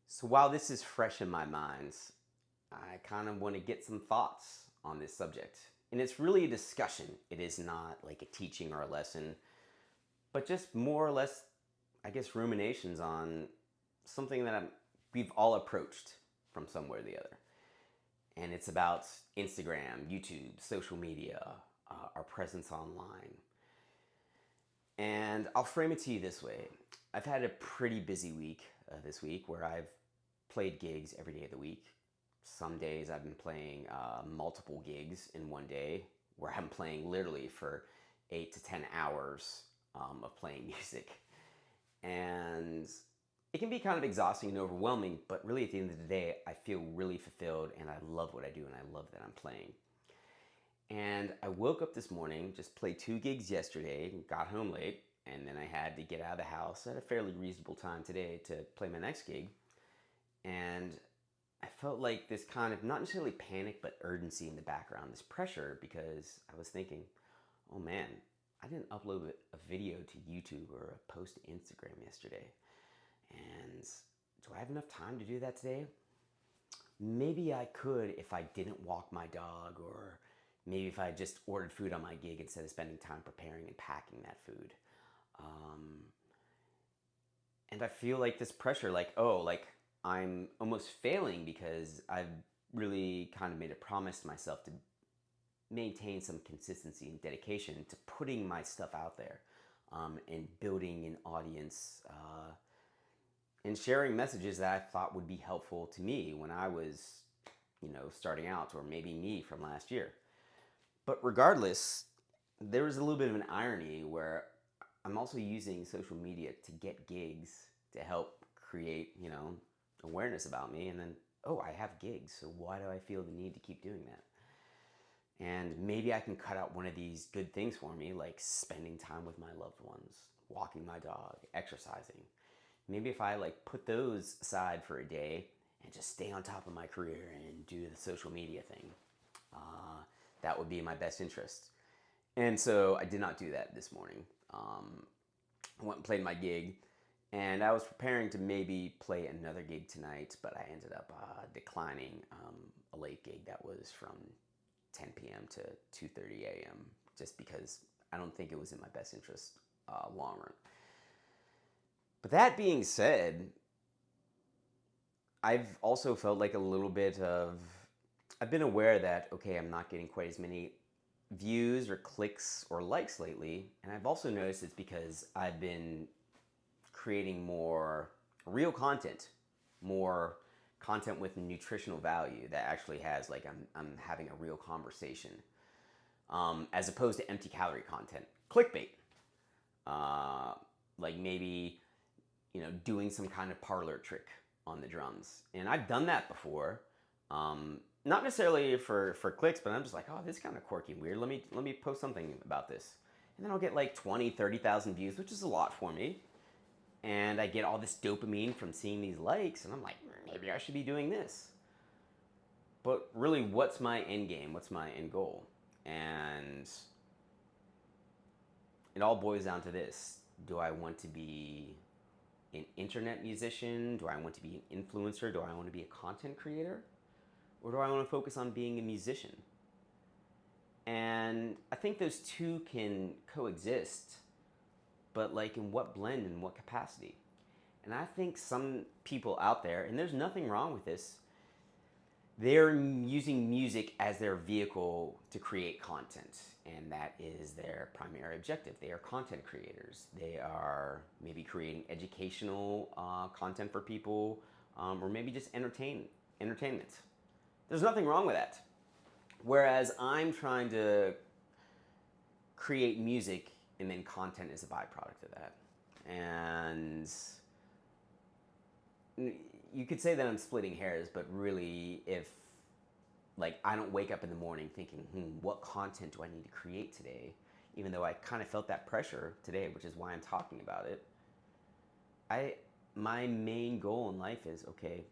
So while this is fresh in my mind, I kind of want to get some thoughts on this subject. And it's really a discussion. It is not like a teaching or a lesson, but just more or less, I guess, ruminations on something that we've all approached from somewhere or the other. And it's about Instagram, YouTube, social media, our presence online. And I'll frame it to you this way. I've had a pretty busy week this week where I've played gigs every day of the week. Some days I've been playing multiple gigs in one day where I'm playing literally for 8 to 10 hours of playing music. And it can be kind of exhausting and overwhelming, but really at the end of the day, I feel really fulfilled and I love what I do and I love that I'm playing. And I woke up this morning, just played 2 gigs yesterday, got home late, and then I had to get out of the house at a fairly reasonable time today to play my next gig. And I felt like this kind of, not necessarily panic, but urgency in the background, this pressure, because I was thinking, oh man, I didn't upload a video to YouTube or a post to Instagram yesterday. And do I have enough time to do that today? Maybe I could if I didn't walk my dog, or maybe if I just ordered food on my gig instead of spending time preparing and packing that food. Um, and I feel like this pressure, like, oh, like I'm almost failing because I've really kind of made a promise to myself to maintain some consistency and dedication to putting my stuff out there, and building an audience, and sharing messages that I thought would be helpful to me when I was, starting out, or maybe me from last year. But regardless, there was a little bit of an irony where I'm also using social media to get gigs to help create, awareness about me. And then, oh, I have gigs. So why do I feel the need to keep doing that? And maybe I can cut out one of these good things for me, like spending time with my loved ones, walking my dog, exercising. Maybe if I like put those aside for a day and just stay on top of my career and do the social media thing, uh, that would be in my best interest. And so I did not do that this morning. I went and played my gig, and I was preparing to maybe play another gig tonight, but I ended up declining a late gig that was from 10 p.m. to 2:30 a.m. just because I don't think it was in my best interest long run. But that being said, I've also felt like a little bit of, I've been aware that, okay, I'm not getting quite as many views or clicks or likes lately. And I've also noticed it's because I've been creating more real content, more content with nutritional value that actually has, like, I'm having a real conversation, as opposed to empty calorie content, clickbait. Uh, like maybe, doing some kind of parlor trick on the drums. And I've done that before. Not necessarily for clicks, but I'm just like, oh, this is kind of quirky and weird. Let me post something about this. And then I'll get like 20, 30,000 views, which is a lot for me. And I get all this dopamine from seeing these likes, and I'm like, maybe I should be doing this. But really, what's my end game? What's my end goal? And it all boils down to this. Do I want to be an internet musician? Do I want to be an influencer? Do I want to be a content creator? Or do I want to focus on being a musician? And I think those two can coexist, but like in what blend and what capacity? And I think some people out there, and there's nothing wrong with this, they're using music as their vehicle to create content, and that is their primary objective. They are content creators. They are maybe creating educational content for people, or maybe just entertainment. There's nothing wrong with that. Whereas I'm trying to create music, and then content is a byproduct of that. And you could say that I'm splitting hairs, but really, if like I don't wake up in the morning thinking, what content do I need to create today? Even though I kind of felt that pressure today, which is why I'm talking about it. I My main goal in life is, okay,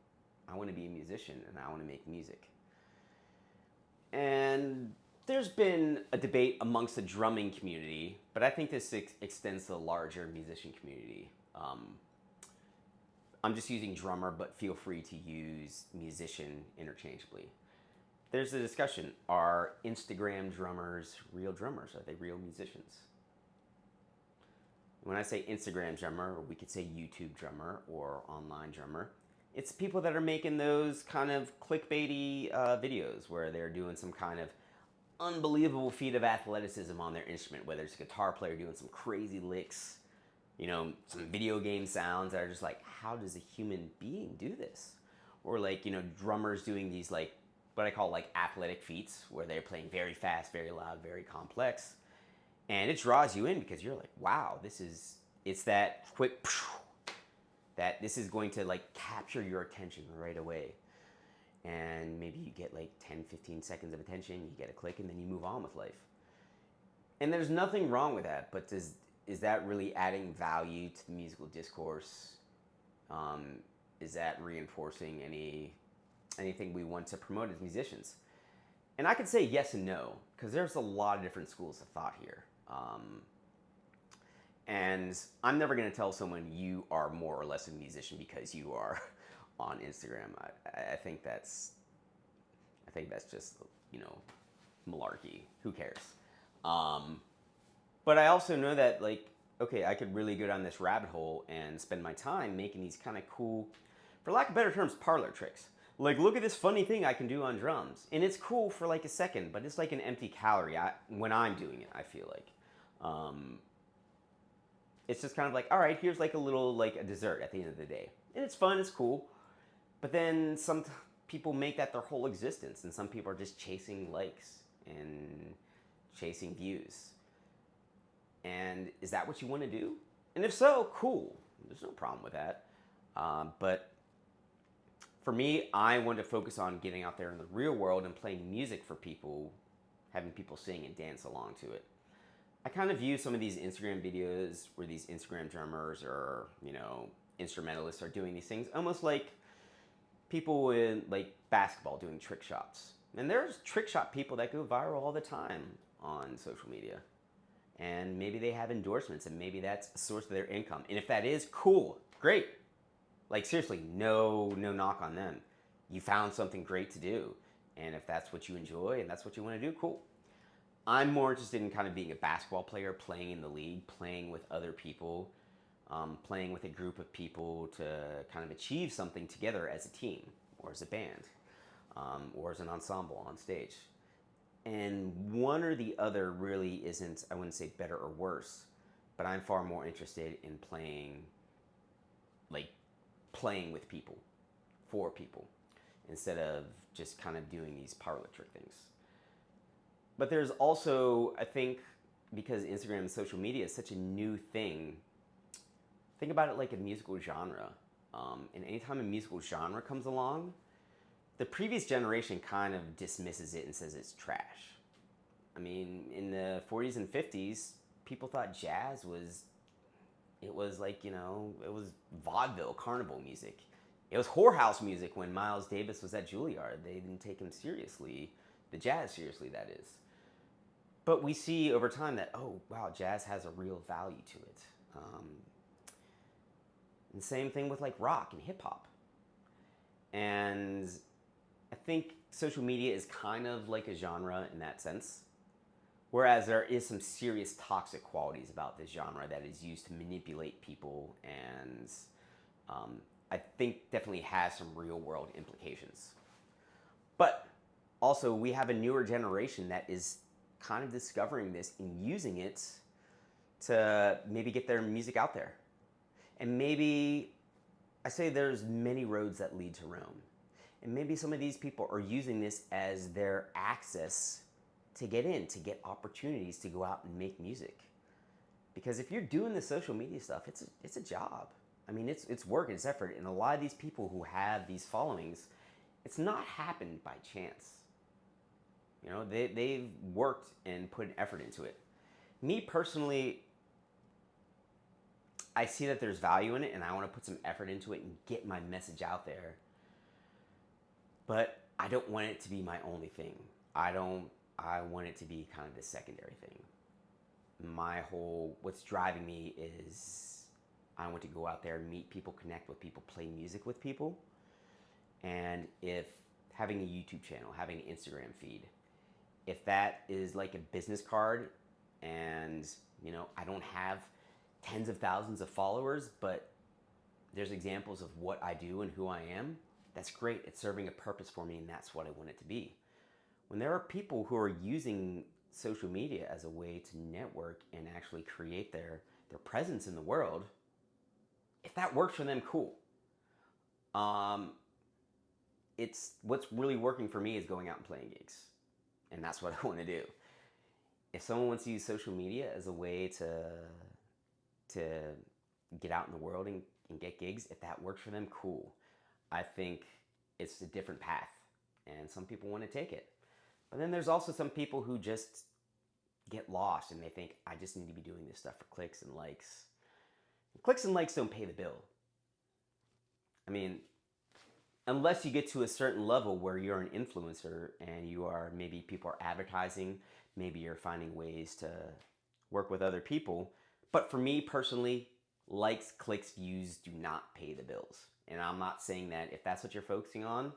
I want to be a musician and I want to make music. And there's been a debate amongst the drumming community, but I think this extends to the larger musician community. I'm just using drummer, but feel free to use musician interchangeably. There's a discussion. Are Instagram drummers real drummers? Are they real musicians? When I say Instagram drummer, we could say YouTube drummer or online drummer. It's people that are making those kind of clickbaity videos where they're doing some kind of unbelievable feat of athleticism on their instrument, whether it's a guitar player doing some crazy licks, some video game sounds that are just like, how does a human being do this? Or like, drummers doing these like, what I call like athletic feats where they're playing very fast, very loud, very complex. And it draws you in because you're like, wow, it's that quick, that this is going to like capture your attention right away. And maybe you get like 10, 15 seconds of attention, you get a click, and then you move on with life. And there's nothing wrong with that, but is that really adding value to the musical discourse? Is that reinforcing anything we want to promote as musicians? And I could say yes and no, because there's a lot of different schools of thought here. And I'm never going to tell someone you are more or less a musician because you are on Instagram. I think that's just malarkey. Who cares? But I also know that like, okay, I could really go down this rabbit hole and spend my time making these kind of cool, for lack of better terms, parlor tricks. Like, look at this funny thing I can do on drums. And it's cool for like a second, but it's like an empty calorie when I'm doing it, I feel like. It's just kind of like, all right, here's like a little, like a dessert at the end of the day. And it's fun, it's cool. But then some people make that their whole existence. And some people are just chasing likes and chasing views. And is that what you want to do? And if so, cool. There's no problem with that. But for me, I want to focus on getting out there in the real world and playing music for people, having people sing and dance along to it. I kind of view some of these Instagram videos where these Instagram drummers or, instrumentalists are doing these things almost like people in like basketball doing trick shots. And there's trick shot people that go viral all the time on social media. And maybe they have endorsements and maybe that's a source of their income. And if that is, cool, great. Like seriously, no knock on them. You found something great to do. And if that's what you enjoy and that's what you want to do, cool. I'm more interested in kind of being a basketball player, playing in the league, playing with other people, playing with a group of people to kind of achieve something together as a team or as a band or as an ensemble on stage. And one or the other really isn't, I wouldn't say better or worse, but I'm far more interested in playing with people, for people, instead of just kind of doing these parlor trick things. But there's also, I think, because Instagram and social media is such a new thing, think about it like a musical genre. And anytime a musical genre comes along, the previous generation kind of dismisses it and says it's trash. I mean, in the 40s and 50s, people thought jazz was like, it was vaudeville, carnival music. It was whorehouse music when Miles Davis was at Juilliard. They didn't take him seriously, the jazz seriously, that is. But we see over time that, oh, wow, jazz has a real value to it. And same thing with like rock and hip hop. And I think social media is kind of like a genre in that sense. Whereas there is some serious toxic qualities about this genre that is used to manipulate people and I think definitely has some real world implications. But also we have a newer generation that is kind of discovering this and using it to maybe get their music out there. And maybe, I say there's many roads that lead to Rome. And maybe some of these people are using this as their access to get in, to get opportunities to go out and make music. Because if you're doing the social media stuff, it's a job. I mean, it's work, it's effort. And a lot of these people who have these followings, it's not happened by chance. They've worked and put an effort into it. Me personally, I see that there's value in it and I want to put some effort into it and get my message out there. But I don't want it to be my only thing. I want it to be kind of the secondary thing. What's driving me is I want to go out there and meet people, connect with people, play music with people. And if having a YouTube channel, having an Instagram feed, if that is like a business card and, I don't have tens of thousands of followers, but there's examples of what I do and who I am, that's great. It's serving a purpose for me, and that's what I want it to be. When there are people who are using social media as a way to network and actually create their presence in the world, if that works for them, cool. It's what's really working for me is going out and playing gigs, and that's what I want to do. If someone wants to use social media as a way to get out in the world and get gigs, if that works for them, cool. I think it's a different path, and some people want to take it. But then there's also some people who just get lost and they think, I just need to be doing this stuff for clicks and likes. Clicks and likes don't pay the bill. I mean, unless you get to a certain level where you're an influencer and maybe people are advertising, maybe you're finding ways to work with other people. But for me personally, likes, clicks, views do not pay the bills. And I'm not saying that if that's what you're focusing on,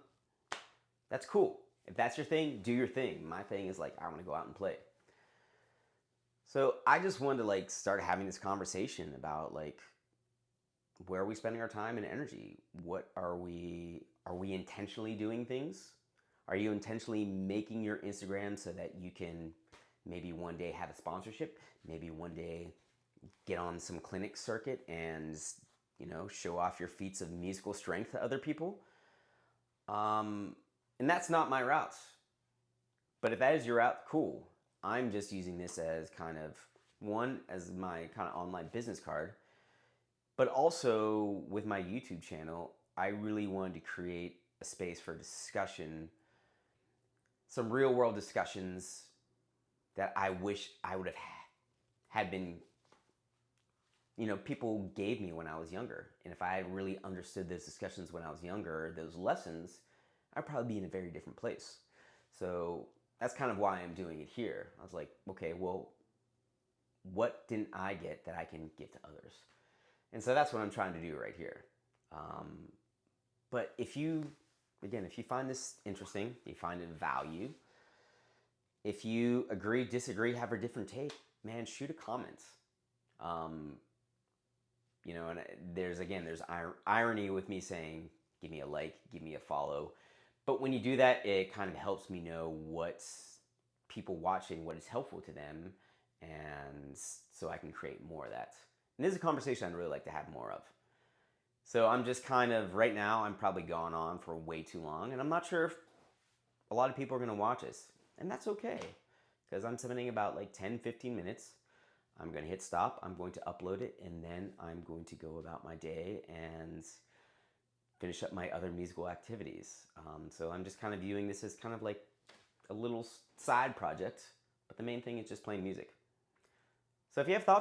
that's cool. If that's your thing, do your thing. My thing is I want to go out and play. So I just wanted to start having this conversation about where are we spending our time and energy? What are we intentionally doing things? Are you intentionally making your Instagram so that you can maybe one day have a sponsorship, maybe one day get on some clinic circuit and show off your feats of musical strength to other people? And that's not my route. But if that is your route, cool. I'm just using this as as my kind of online business card. But also with my YouTube channel, I really wanted to create a space for discussion, some real world discussions that I wish I would have had been, people gave me when I was younger. And if I had really understood those discussions when I was younger, those lessons, I'd probably be in a very different place. So that's kind of why I'm doing it here. I was like, okay, well, what didn't I get that I can give to others? And so that's what I'm trying to do right here. But if you find this interesting, you find it of value, if you agree, disagree, have a different take, man, shoot a comment. And there's irony with me saying, give me a like, give me a follow. But when you do that, it kind of helps me know what's people watching, what is helpful to them, and so I can create more of that. And this is a conversation I'd really like to have more of. So I'm just right now, I'm probably gone on for way too long, and I'm not sure if a lot of people are going to watch this. And that's okay, because I'm submitting about 10, 15 minutes. I'm going to hit stop, I'm going to upload it, and then I'm going to go about my day and finish up my other musical activities. So I'm just viewing this as a little side project, but the main thing is just playing music. So if you have thoughts,